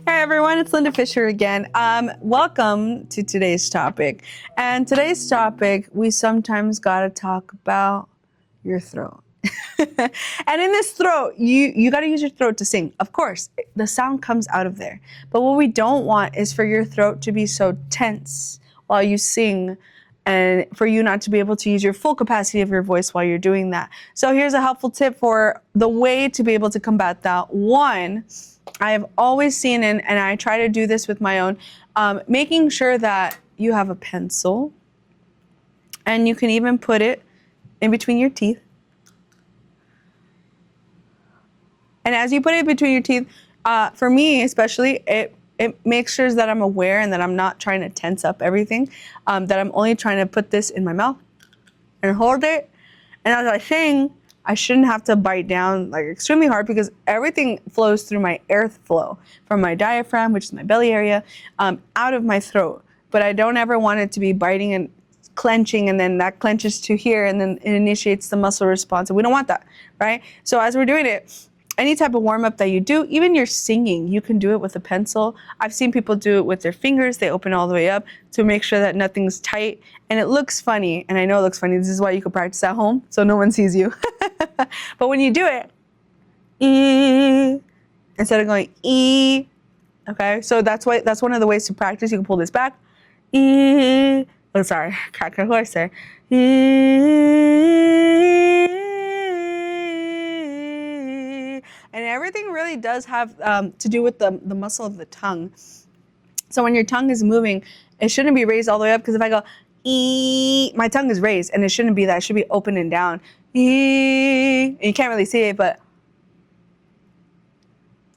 Hey everyone, it's Linda Fisher again. Welcome to today's topic. And today's topic, we sometimes gotta talk about your throat. And in this throat, you gotta use your throat to sing. Of course, the sound comes out of there. But what we don't want is for your throat to be so tense while you sing, and for you not to be able to use your full capacity of your voice while you're doing that. So here's a helpful tip for the way to be able to combat that. One, I have always seen, and I try to do this with my own, making sure that you have a pencil, and you can even put it in between your teeth. And as you put it between your teeth, for me especially, it makes sure that I'm aware and that I'm not trying to tense up everything, that I'm only trying to put this in my mouth and hold it. And as I sing, I shouldn't have to bite down like extremely hard because everything flows through my airflow from my diaphragm, which is my belly area, out of my throat. But I don't ever want it to be biting and clenching, and then that clenches to here, and then it initiates the muscle response. And we don't want that, right? So as we're doing it, any type of warm up that you do, even your singing, you can do it with a pencil. I've seen people do it with their fingers. They open all the way up to make sure that nothing's tight. And it looks funny. And I know it looks funny. This is why you can practice at home so no one sees you. But when you do it, E, instead of going E, okay? So that's one of the ways to practice. You can pull this back. E, oh, sorry, crack a horse there. E, and everything really does have to do with the muscle of the tongue. So when your tongue is moving, it shouldn't be raised all the way up, because if I go, E, my tongue is raised, and it shouldn't be that. It should be open and down. E, and you can't really see it, but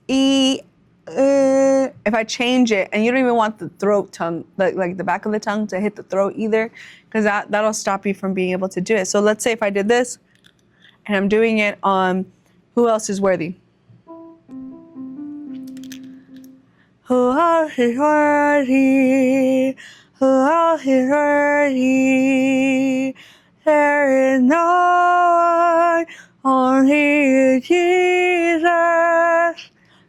E, if I change it, and you don't even want the throat tongue, like the back of the tongue to hit the throat either, because that'll stop you from being able to do it. So let's say if I did this, and I'm doing it on Who Else Is Worthy? Who else is worthy? Who else is worthy? There is no one, only you, Jesus.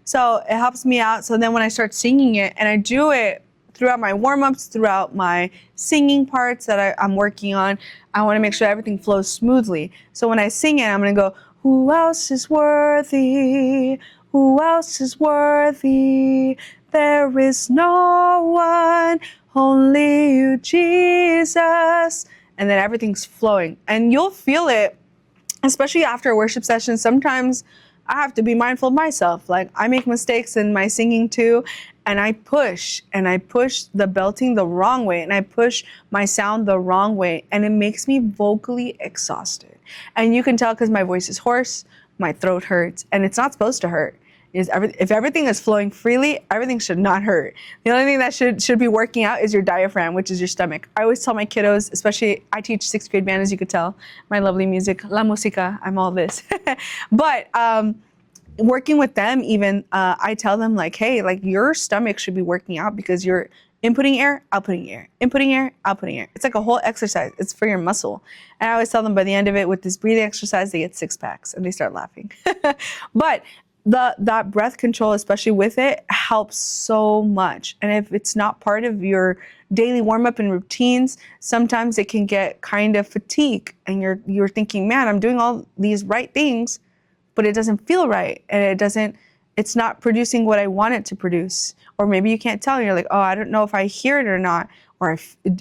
So it helps me out. So then when I start singing it, and I do it throughout my warm-ups, throughout my singing parts that I'm working on, I want to make sure everything flows smoothly. So when I sing it, I'm going to go, who else is worthy? Who else is worthy? There is no one, only you, Jesus. And then everything's flowing. And you'll feel it, especially after a worship session. Sometimes I have to be mindful of myself. Like, I make mistakes in my singing too. And I push the belting the wrong way, and I push my sound the wrong way. And it makes me vocally exhausted. And you can tell because my voice is hoarse, my throat hurts, and it's not supposed to hurt. If everything is flowing freely, everything should not hurt. The only thing that should be working out is your diaphragm, which is your stomach. I always tell my kiddos, especially I teach 6th grade band, as you could tell, my lovely music, la música, I'm all this. But working with them even, I tell them like, hey, like your stomach should be working out because you're inputting air, outputting air, inputting air, outputting air. It's like a whole exercise. It's for your muscle. And I always tell them by the end of it, with this breathing exercise, they get 6 packs and they start laughing. But that breath control, especially with it, helps so much. And if it's not part of your daily warm-up and routines, sometimes it can get kind of fatigue, and you're thinking, man, I'm doing all these right things, but it doesn't feel right, and it's not producing what I want it to produce. Or maybe you can't tell, and you're like, oh, I don't know if I hear it or not.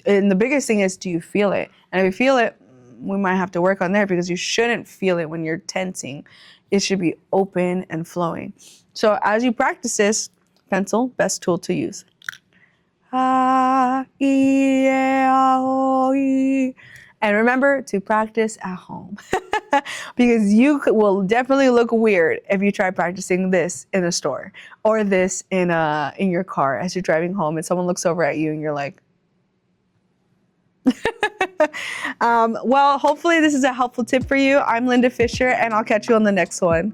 And the biggest thing is, do you feel it? And if you feel it, we might have to work on there, because you shouldn't feel it when you're tensing. It should be open and flowing. So as you practice this, pencil, best tool to use. And remember to practice at home, because you will definitely look weird if you try practicing this in a store, or this in your car as you're driving home, and someone looks over at you and you're like, well, hopefully this is a helpful tip for you. I'm Linda Fisher, and I'll catch you on the next one.